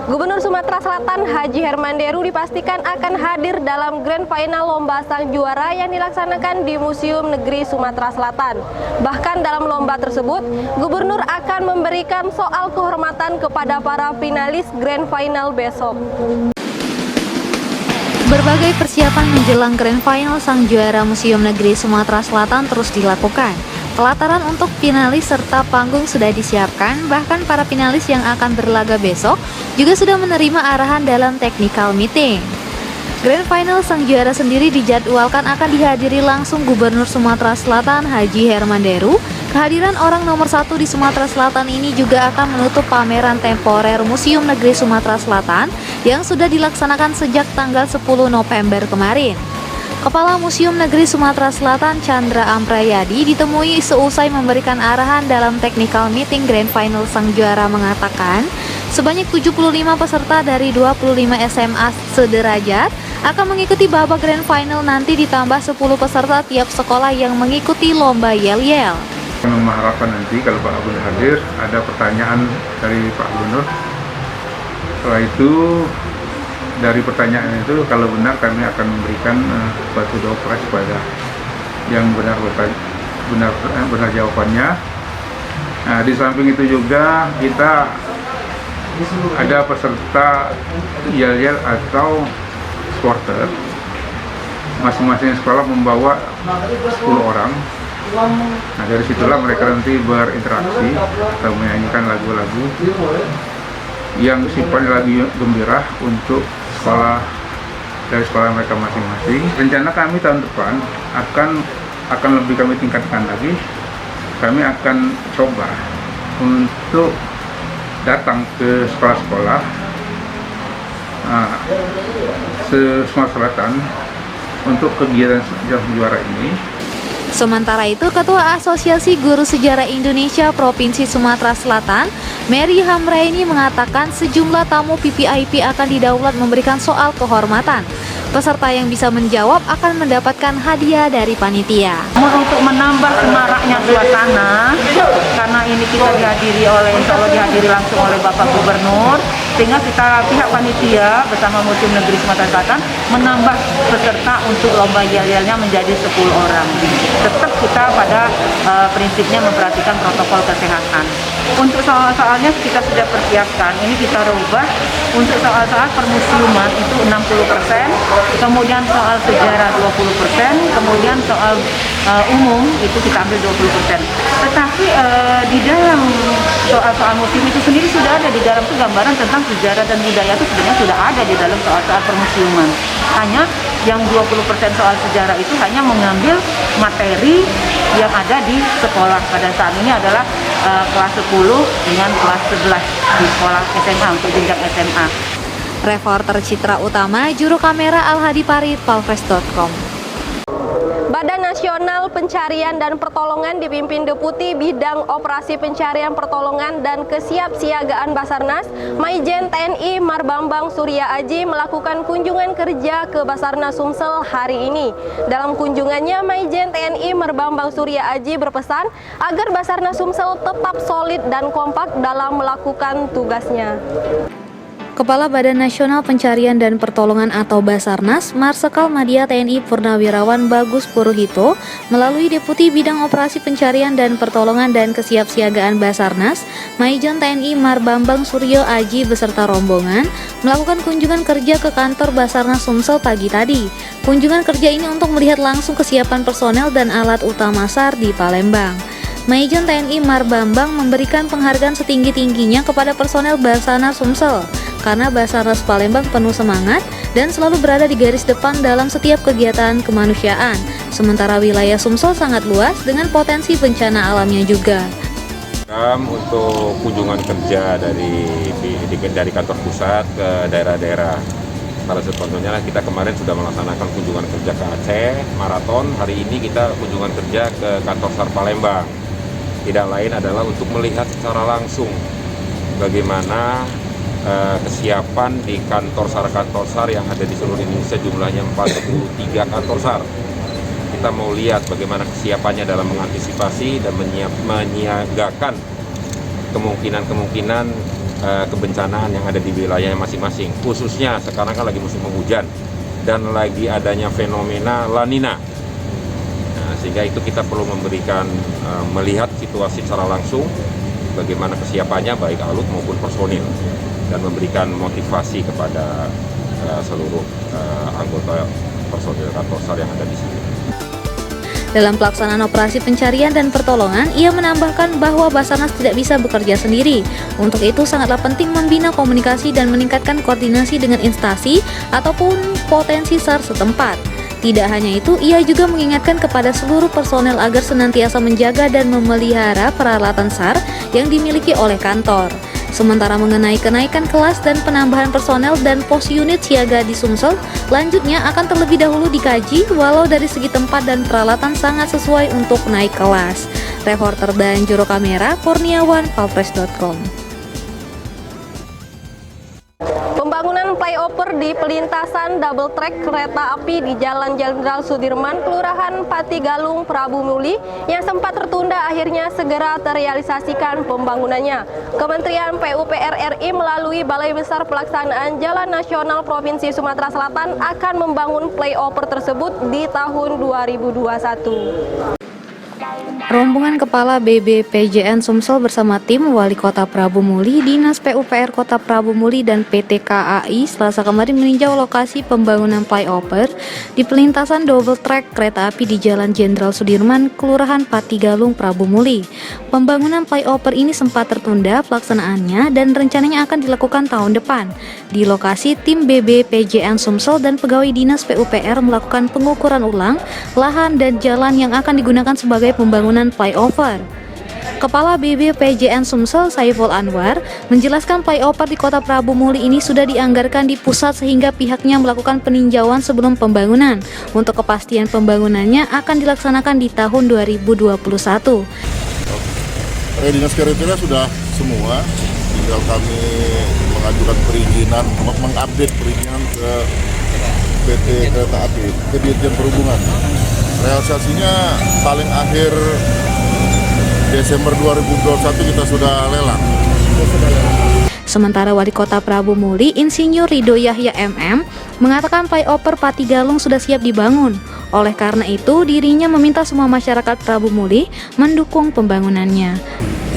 Gubernur Sumatera Selatan Haji Hermanderu dipastikan akan hadir dalam Grand Final Lomba Sang Juara yang dilaksanakan di Museum Negeri Sumatera Selatan. Bahkan dalam lomba tersebut, Gubernur akan memberikan soal kehormatan kepada para finalis Grand Final besok. Berbagai persiapan menjelang Grand Final Sang Juara Museum Negeri Sumatera Selatan terus dilakukan. Pelataran untuk finalis serta panggung sudah disiapkan, bahkan para finalis yang akan berlaga besok juga sudah menerima arahan dalam technical meeting. Grand Final Sang Juara sendiri dijadwalkan akan dihadiri langsung Gubernur Sumatera Selatan Haji Hermanderu. Kehadiran orang nomor 1 di Sumatera Selatan ini juga akan menutup pameran temporer Museum Negeri Sumatera Selatan yang sudah dilaksanakan sejak tanggal 10 November kemarin. Kepala Museum Negeri Sumatera Selatan Chandra Amprayadi ditemui seusai memberikan arahan dalam technical meeting Grand Final Sang Juara mengatakan sebanyak 75 peserta dari 25 SMA sederajat akan mengikuti babak Grand Final, nanti ditambah 10 peserta tiap sekolah yang mengikuti lomba yel-yel. Mengharapkan nanti kalau Pak Gubernur hadir ada pertanyaan dari Pak Gubernur. Setelah itu dari pertanyaan itu kalau benar kami akan memberikan suatu doa kepada yang benar jawabannya. Nah, di samping itu juga kita ada peserta yel-yel atau supporter. Masing-masing sekolah membawa 10 orang. Nah, dari situlah mereka nanti berinteraksi atau menyanyikan lagu-lagu yang sifatnya lagu gembira untuk dari sekolah mereka masing-masing. Rencana kami tahun depan akan lebih kami tingkatkan lagi. Kami akan coba untuk datang ke sekolah-sekolah Sumatera Selatan untuk kegiatan juara ini. Sementara itu, Ketua Asosiasi Guru Sejarah Indonesia Provinsi Sumatera Selatan, Mary Hamraini mengatakan sejumlah tamu PPIP akan didaulat memberikan soal kehormatan. Peserta yang bisa menjawab akan mendapatkan hadiah dari panitia. Untuk menambah semaraknya suasana, karena ini kita insya Allah dihadiri langsung oleh Bapak Gubernur, sehingga kita pihak panitia bersama Museum Negeri Sumatera Selatan menambah peserta untuk lomba yel-yelnya menjadi 10 orang. Tetap kita pada prinsipnya memperhatikan protokol kesehatan. Untuk soal-soalnya kita sudah persiapkan, ini kita rubah untuk soal-soal permusiuman itu 60%, kemudian soal sejarah 20%, kemudian soal umum itu kita ambil 20%. Tetapi di dalam soal-soal museum itu sendiri sudah ada, di dalam itu gambaran tentang sejarah dan budaya itu sebenarnya sudah ada di dalam soal-soal permusiuman. Hanya yang 20% soal sejarah itu hanya mengambil materi yang ada di sekolah. Pada saat ini adalah kelas 10 dengan kelas 11 di sekolah SMA untuk jenjang SMA. Reporter Citra Utama, Juru Kamera Al-Hadi Parit, Palfres.com. Badan Nasional Pencarian dan Pertolongan dipimpin Deputi Bidang Operasi Pencarian Pertolongan dan Kesiapsiagaan Basarnas, Maijen TNI Marbambang Surya Aji melakukan kunjungan kerja ke Basarnas Sumsel hari ini. Dalam kunjungannya, Maijen TNI Marbambang Surya Aji berpesan agar Basarnas Sumsel tetap solid dan kompak dalam melakukan tugasnya. Kepala Badan Nasional Pencarian dan Pertolongan atau Basarnas, Marsikal Madya TNI Purnawirawan Bagus Puruhito, melalui Deputi Bidang Operasi Pencarian dan Pertolongan dan Kesiapsiagaan Basarnas, Maijen TNI Marbambang Surya Aji beserta rombongan, melakukan kunjungan kerja ke kantor Basarnas Sumsel pagi tadi. Kunjungan kerja ini untuk melihat langsung kesiapan personel dan alat utama SAR di Palembang. Maijen TNI Marbambang memberikan penghargaan setinggi-tingginya kepada personel Basarnas Sumsel karena Basarnas Palembang penuh semangat dan selalu berada di garis depan dalam setiap kegiatan kemanusiaan. Sementara wilayah Sumsel sangat luas dengan potensi bencana alamnya juga. Untuk kunjungan kerja dari kantor pusat ke daerah-daerah. Salah satu contohnya kita kemarin sudah melaksanakan kunjungan kerja ke Aceh, maraton. Hari ini kita kunjungan kerja ke kantor SAR Palembang. Tidak lain adalah untuk melihat secara langsung bagaimana kesiapan di kantor SAR yang ada di seluruh Indonesia, jumlahnya 43 kantor SAR. Kita mau lihat bagaimana kesiapannya dalam mengantisipasi dan menyiagakan kemungkinan kebencanaan yang ada di wilayahnya masing-masing. Khususnya sekarang kan lagi musim penghujan dan lagi adanya fenomena La Nina. Nah, sehingga itu kita perlu memberikan melihat situasi secara langsung, bagaimana kesiapannya baik alut maupun personil, dan memberikan motivasi kepada seluruh anggota personil kantor SAR yang ada di sini. Dalam pelaksanaan operasi pencarian dan pertolongan, ia menambahkan bahwa Basarnas tidak bisa bekerja sendiri. Untuk itu sangatlah penting membina komunikasi dan meningkatkan koordinasi dengan instansi ataupun potensi SAR setempat. Tidak hanya itu, ia juga mengingatkan kepada seluruh personel agar senantiasa menjaga dan memelihara peralatan SAR yang dimiliki oleh kantor. Sementara mengenai kenaikan kelas dan penambahan personel dan pos unit siaga di Sumsel, lanjutnya akan terlebih dahulu dikaji walau dari segi tempat dan peralatan sangat sesuai untuk naik kelas. Reporter dan juru kamera Kurniawan, Palpres.com. Pembangunan flyover di pelintasan double track kereta api di Jalan Jenderal Sudirman, Kelurahan Patigalung, Prabu Muli yang sempat tertunda akhirnya segera terrealisasikan pembangunannya. Kementerian PUPR RI melalui Balai Besar Pelaksanaan Jalan Nasional Provinsi Sumatera Selatan akan membangun flyover tersebut di tahun 2021. Rombongan Kepala BBPJN Sumsel bersama tim Wali Kota Prabu Muli, Dinas PUPR Kota Prabu Muli, dan PT KAI Selasa kemarin meninjau lokasi pembangunan flyover di pelintasan double track kereta api di Jalan Jenderal Sudirman, Kelurahan Patigalung, Prabu Muli. Pembangunan flyover ini sempat tertunda pelaksanaannya dan rencananya akan dilakukan tahun depan. Di lokasi, tim BBPJN Sumsel dan pegawai Dinas PUPR melakukan pengukuran ulang lahan dan jalan yang akan digunakan sebagai pembangunan flyover. Kepala BBPJN Sumsel Saiful Anwar menjelaskan flyover di Kota Prabu Muli ini sudah dianggarkan di pusat sehingga pihaknya melakukan peninjauan sebelum pembangunan. Untuk kepastian pembangunannya akan dilaksanakan di tahun 2021. Dinas Kriteria sudah semua, tinggal kami mengajukan perizinan, mengupdate perizinan ke PT Kereta Api, ke Dirjen Perhubungan. Realisasinya paling akhir Desember 2021 kita sudah lelang. Sementara Wali Kota Prabu Muli, Insinyur Ridho Yahya MM, mengatakan flyover Patigalung sudah siap dibangun. Oleh karena itu, dirinya meminta semua masyarakat Prabu Muli mendukung pembangunannya.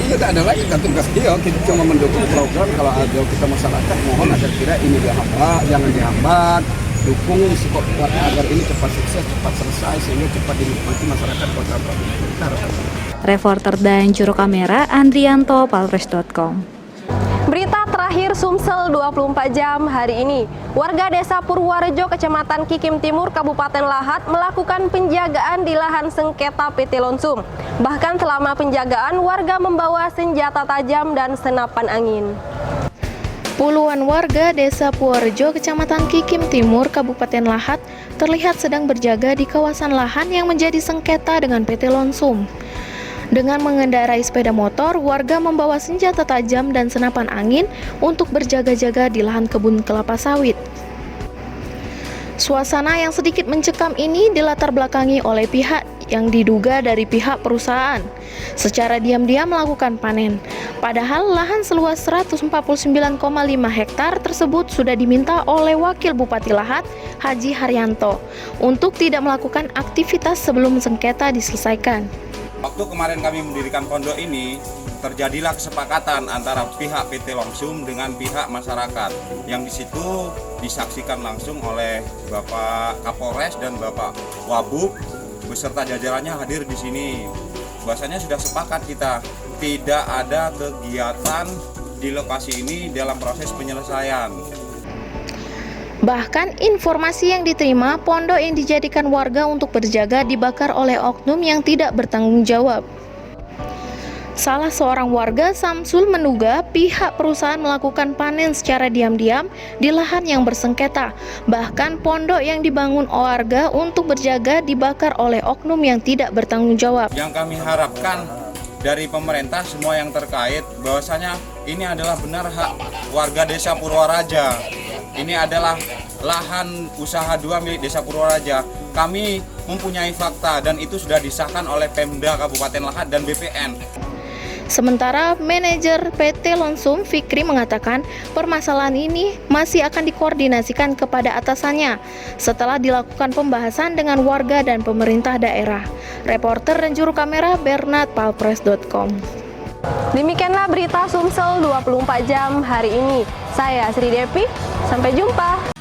Tidak ada lagi kan tugas dia, kita cuma mendukung program. Kalau ada kita masyarakat mohon agar kira ini dihambat, jangan dihambat, dukung support agar ini cepat sukses, cepat selesai sehingga cepat dinikmati masyarakat Kota Prabu Muli. Reporter dan juru kamera Andrianto, Palpres.com. Berita terakhir Sumsel 24 jam hari ini. Warga Desa Purwarejo, Kecamatan Kikim Timur, Kabupaten Lahat melakukan penjagaan di lahan sengketa PT Lonsum. Bahkan selama penjagaan, warga membawa senjata tajam dan senapan angin. Puluhan warga Desa Purwarejo, Kecamatan Kikim Timur, Kabupaten Lahat terlihat sedang berjaga di kawasan lahan yang menjadi sengketa dengan PT Lonsum. Dengan mengendarai sepeda motor, warga membawa senjata tajam dan senapan angin untuk berjaga-jaga di lahan kebun kelapa sawit. Suasana yang sedikit mencekam ini dilatar belakangi oleh pihak yang diduga dari pihak perusahaan secara diam-diam melakukan panen. Padahal lahan seluas 149,5 hektar tersebut sudah diminta oleh Wakil Bupati Lahat, Haji Haryanto, untuk tidak melakukan aktivitas sebelum sengketa diselesaikan. Waktu kemarin kami mendirikan pondok ini, terjadilah kesepakatan antara pihak PT Lonsum dengan pihak masyarakat yang di situ disaksikan langsung oleh Bapak Kapolres dan Bapak Wabub beserta jajarannya hadir di sini. Bahwasanya sudah sepakat kita tidak ada kegiatan di lokasi ini dalam proses penyelesaian. Bahkan informasi yang diterima, pondok yang dijadikan warga untuk berjaga dibakar oleh oknum yang tidak bertanggung jawab. Salah seorang warga, Samsul, menduga pihak perusahaan melakukan panen secara diam-diam di lahan yang bersengketa. Bahkan pondok yang dibangun warga untuk berjaga dibakar oleh oknum yang tidak bertanggung jawab. Yang kami harapkan dari pemerintah semua yang terkait bahwasanya ini adalah benar hak warga Desa Purwaraja. Ini adalah lahan usaha 2 milik Desa Purwaraja. Kami mempunyai fakta dan itu sudah disahkan oleh Pemda Kabupaten Lahat dan BPN. Sementara manajer PT Lonsum Fikri mengatakan permasalahan ini masih akan dikoordinasikan kepada atasannya setelah dilakukan pembahasan dengan warga dan pemerintah daerah. Reporter dan juru kamera Bernard Palpres.com. Demikianlah berita Sumsel 24 jam hari ini. Saya Sri Devi, sampai jumpa.